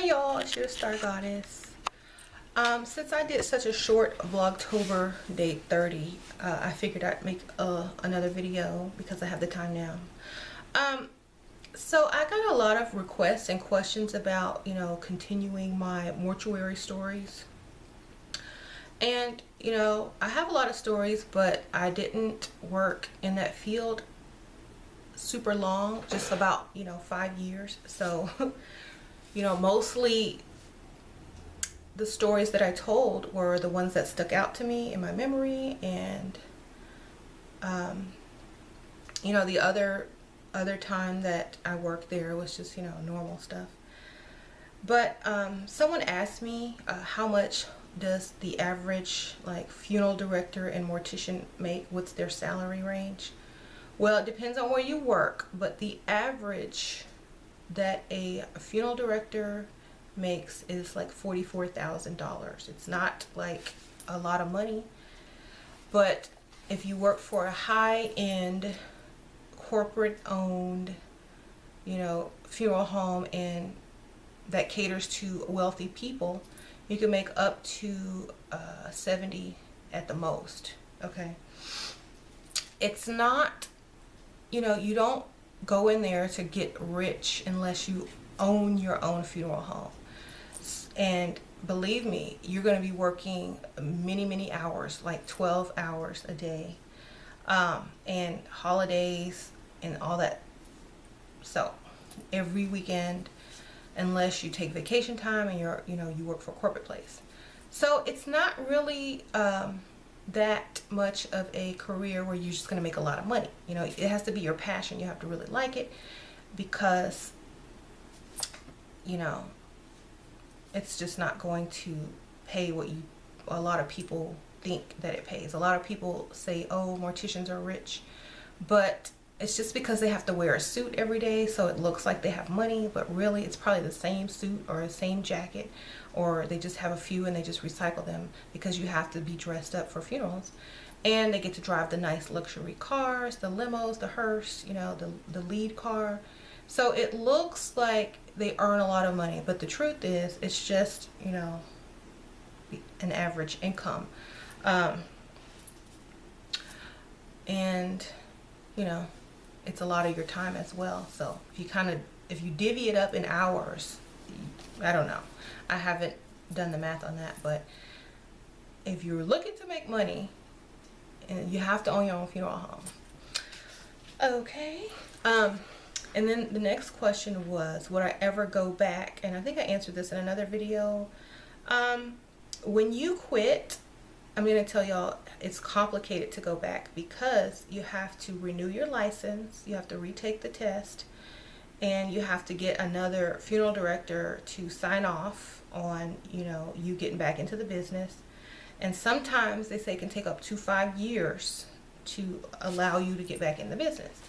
Hi y'all, it's your Star Goddess. Since I did such a short Vlogtober day 30, I figured I'd make another video because I have the time now. So I got a lot of requests and questions about, continuing my mortuary stories. And, I have a lot of stories, but I didn't work in that field super long, just about, 5 years. So, mostly the stories that I told were the ones that stuck out to me in my memory, and the other time that I worked there was just normal stuff. But someone asked me how much does the average funeral director and mortician make, what's their salary range. Well, it depends on where you work, but the average that a funeral director makes is like $44,000. It's not like a lot of money, but if you work for a high-end corporate owned funeral home and that caters to wealthy people, you can make up to 70 at the most. Okay, it's not, you don't go in there to get rich unless you own your own funeral home. And believe me, you're going to be working many hours, like 12 hours a day, and holidays and all that. So every weekend, unless you take vacation time and you work for a corporate place. So it's not really that much of a career where you're just going to make a lot of money. It has to be your passion. You have to really like it, because it's just not going to pay what a lot of people think that it pays. A lot of people say, oh, morticians are rich, but it's just because they have to wear a suit every day, so it looks like they have money, but really it's probably the same suit or the same jacket, or they just have a few and they just recycle them, because you have to be dressed up for funerals. And they get to drive the nice luxury cars, the limos, the hearse, the lead car. So it looks like they earn a lot of money, but the truth is it's just, an average income. And, it's a lot of your time as well. So if you divvy it up in hours, I don't know. I haven't done the math on that, but if you're looking to make money, and you have to own your own funeral home. Okay. And then the next question was, would I ever go back? And I think I answered this in another video. When you quit, I'm going to tell y'all it's complicated to go back, because you have to renew your license, you have to retake the test, and you have to get another funeral director to sign off on, you getting back into the business. And sometimes they say it can take up to 5 years to allow you to get back in the business,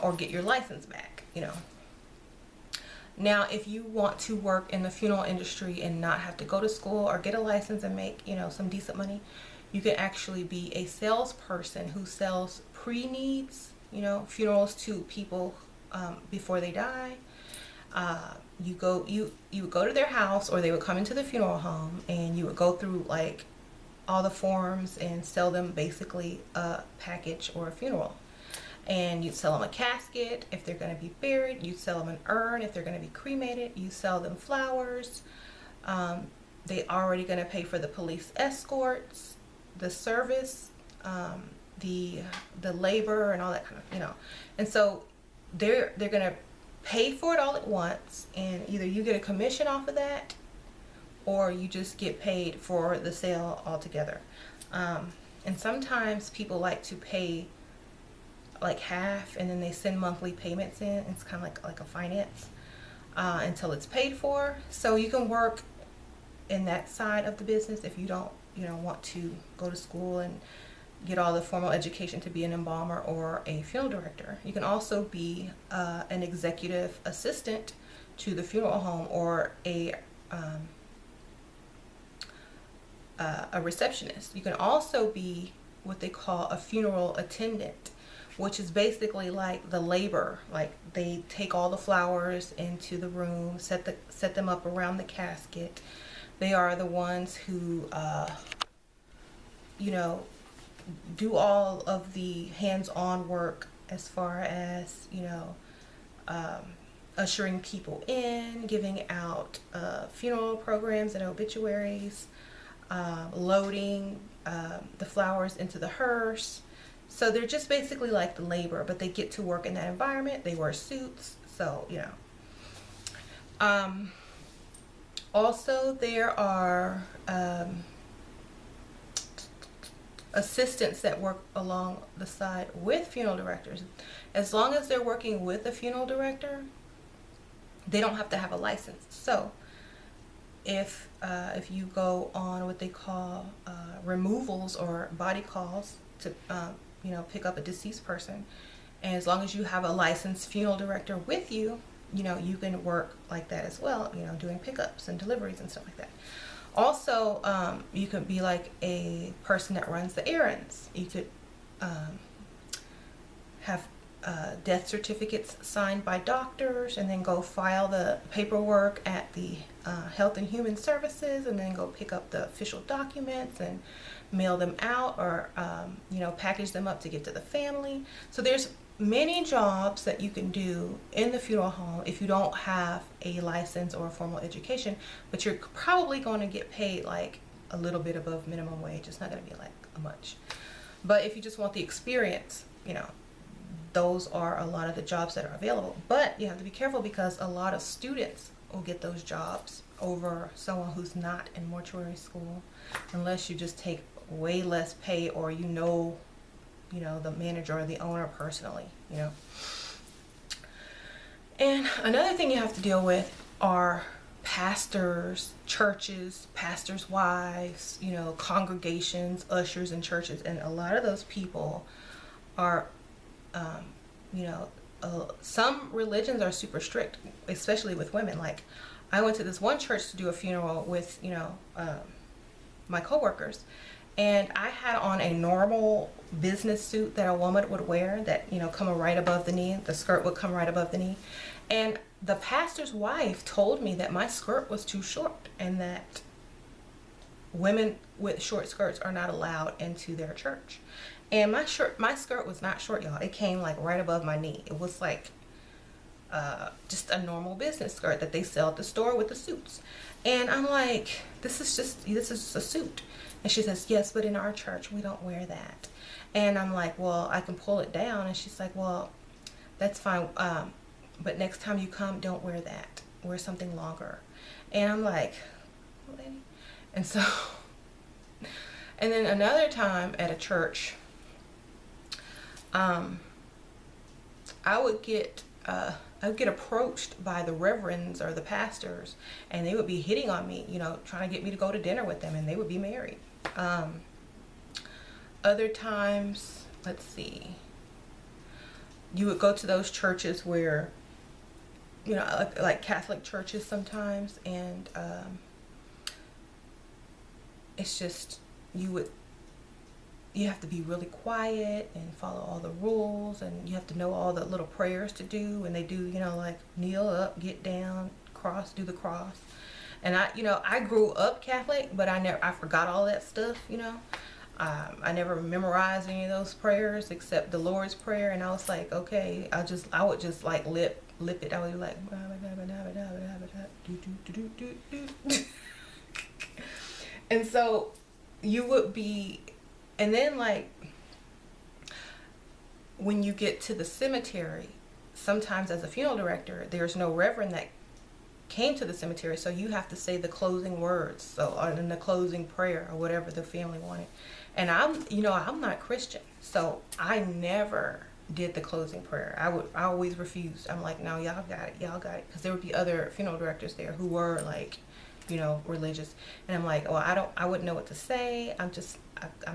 or get your license back, Now, if you want to work in the funeral industry and not have to go to school or get a license and make, some decent money, you can actually be a salesperson who sells pre-needs, funerals to people before they die. You would go to their house, or they would come into the funeral home, and you would go through all the forms and sell them basically a package or a funeral. And you'd sell them a casket if they're going to be buried. You'd sell them an urn if they're going to be cremated. You sell them flowers. They already going to pay for the police escorts, the service, the labor, and all that kind of, And so they're going to pay for it all at once, and either you get a commission off of that, or you just get paid for the sale altogether. And sometimes people like to pay half, and then they send monthly payments in. It's kind of like a finance until it's paid for. So you can work in that side of the business if you don't want to go to school and get all the formal education to be an embalmer or a funeral director. You can also be an executive assistant to the funeral home, or a receptionist. You can also be what they call a funeral attendant, which is basically like the labor. Like they take all the flowers into the room, set them up around the casket. They are the ones who, you know, do all of the hands-on work as far as, you know, ushering people in, giving out funeral programs and obituaries, loading the flowers into the hearse. So they're just basically like the labor, but they get to work in that environment. They wear suits, so you know. Also, there are assistants that work along the side with funeral directors. As long as they're working with a funeral director, they don't have to have a license. So if you go on what they call removals or body calls to you know, pick up a deceased person, and as long as you have a licensed funeral director with you, you know, you can work like that as well, you know, doing pickups and deliveries and stuff like that. Also, you could be like a person that runs the errands. You could have death certificates signed by doctors, and then go file the paperwork at the Health and Human Services, and then go pick up the official documents and mail them out, or you know, package them up to give to the family. So there's many jobs that you can do in the funeral home if you don't have a license or a formal education, but you're probably going to get paid like a little bit above minimum wage. It's not going to be like much. But if you just want the experience, you know, those are a lot of the jobs that are available. But you have to be careful, because a lot of students will get those jobs over someone who's not in mortuary school, unless you just take way less pay, or you know, the manager or the owner personally, you know. And another thing you have to deal with are pastors, churches, pastors' wives, you know, congregations, ushers in churches. And a lot of those people are, you know, some religions are super strict, especially with women. Like, I went to this one church to do a funeral with, you know, my coworkers, and I had on a normal business suit that a woman would wear, that, you know, come right above the knee. The skirt would come right above the knee. And the pastor's wife told me that my skirt was too short, and that women with short skirts are not allowed into their church. And my skirt was not short, y'all. It came like right above my knee. It was like just a normal business skirt that they sell at the store with the suits. And I'm like, this is just a suit. And she says, yes, but in our church we don't wear that. And I'm like, well, I can pull it down. And she's like, well, that's fine, but next time you come, don't wear that. Wear something longer. And I'm like, lady. And so, and then another time at a church, I would get approached by the reverends or the pastors, and they would be hitting on me, you know, trying to get me to go to dinner with them, and they would be married. Other times, let's see, you would go to those churches where, you know, like Catholic churches sometimes, and it's just, you have to be really quiet and follow all the rules, and you have to know all the little prayers to do, and they do, you know, like kneel up, get down, cross, do the cross. And I grew up Catholic, but I forgot all that stuff, you know. I never memorized any of those prayers except the Lord's Prayer, and I was like, okay, I would just like lip it. I would be like, and so you would be, and then like when you get to the cemetery, sometimes as a funeral director, there's no reverend that came to the cemetery, so you have to say the closing words, so, or in the closing prayer or whatever the family wanted. And I'm not Christian, so I never did the closing prayer. I always refused. I'm like, no, y'all got it, because there would be other funeral directors there who were like, you know, religious, and I'm like, well, I wouldn't know what to say. I'm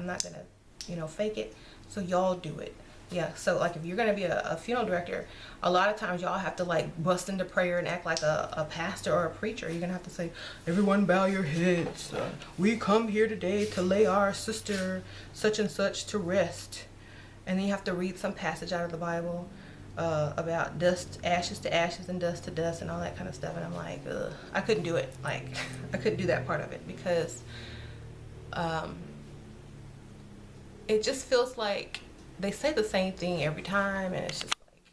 not gonna, you know, fake it, so y'all do it. Yeah, so like if you're gonna be a funeral director, a lot of times y'all have to like bust into prayer and act like a pastor or a preacher. You're gonna have to say, everyone bow your heads. We come here today to lay our sister such and such to rest. and then you have to read some passage out of the Bible about dust, ashes to ashes, and dust to dust, and all that kind of stuff. And I'm like, ugh, I couldn't do it. Like, I couldn't do that part of it because it just feels like they say the same thing every time, and it's just like,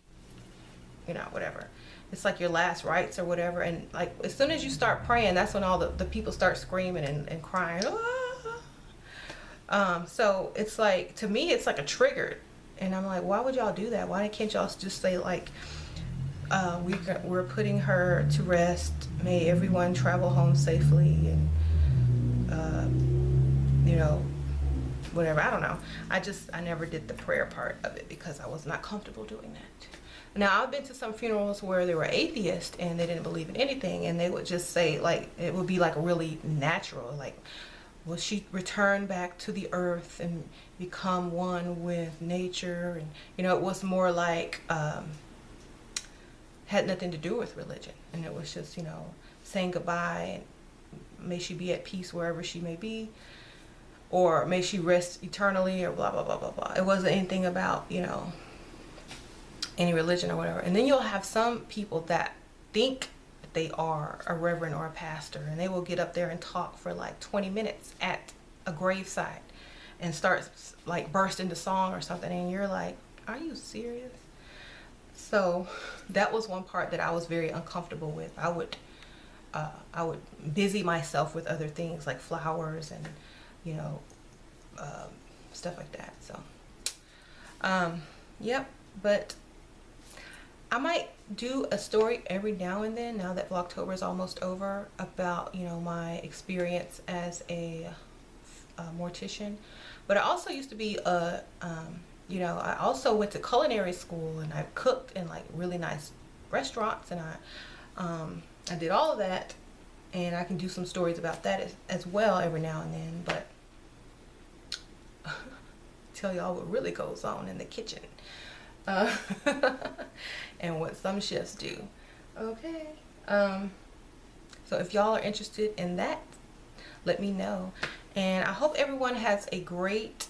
you know, whatever. It's like your last rites or whatever, and like as soon as you start praying, that's when all the people start screaming and crying. So it's like, to me, it's like a trigger. And I'm like, why would y'all do that? Why can't y'all just say like, we're putting her to rest. May everyone travel home safely, and you know, whatever. I don't know. I never did the prayer part of it because I was not comfortable doing that. Now, I've been to some funerals where they were atheists and they didn't believe in anything, and they would just say, like, it would be like really natural, like, will she return back to the earth and become one with nature? And, you know, it was more like, had nothing to do with religion. And it was just, you know, saying goodbye, and may she be at peace wherever she may be, or may she rest eternally, or blah, blah, blah, blah, blah. It wasn't anything about, you know, any religion or whatever. And then you'll have some people that think they are a reverend or a pastor, and they will get up there and talk for like 20 minutes at a graveside and start like burst into song or something, and you're like, are you serious? So that was one part that I was very uncomfortable with. I would busy myself with other things like flowers and, you know, stuff like that. So yep. But I might do a story every now and then, now that Vlogtober is almost over, about, you know, my experience as a mortician. But I also used to be a, you know, I also went to culinary school, and I cooked in like really nice restaurants, and I did all of that, and I can do some stories about that as well every now and then. But tell y'all what really goes on in the kitchen. And what some chefs do. Okay. So if y'all are interested in that, let me know. And I hope everyone has a great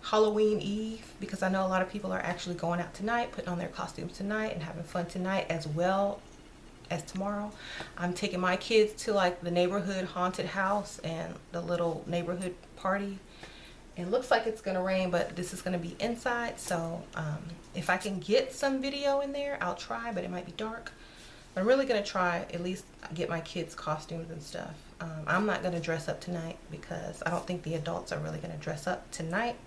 Halloween Eve, because I know a lot of people are actually going out tonight, putting on their costumes tonight and having fun tonight as well as tomorrow. I'm taking my kids to like the neighborhood haunted house and the little neighborhood party. It looks like it's gonna rain, but this is gonna be inside, so if I can get some video in there, I'll try, but it might be dark. I'm really gonna try at least get my kids costumes and stuff. I'm not gonna dress up tonight because I don't think the adults are really gonna dress up tonight,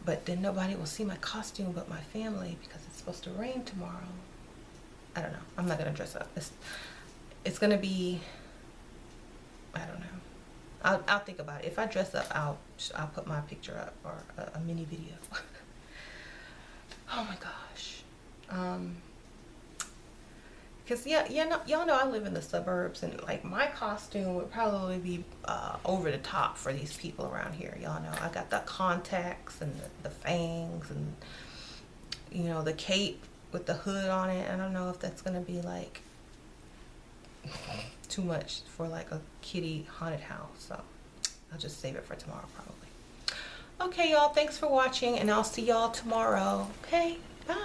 but then nobody will see my costume but my family because it's supposed to rain tomorrow. I don't know. I'm not gonna dress up. It's gonna be, I don't know. I'll think about it. If I dress up, I'll put my picture up, or a mini video. Oh my gosh. Because y'all know I live in the suburbs, and like my costume would probably be over the top for these people around here. Y'all know I got the contacts and the fangs, and you know, the cape with the hood on it. I don't know if that's gonna be like too much for like a kiddie haunted house, so I'll just save it for tomorrow probably. Okay, y'all, thanks for watching, and I'll see y'all tomorrow. Okay, bye.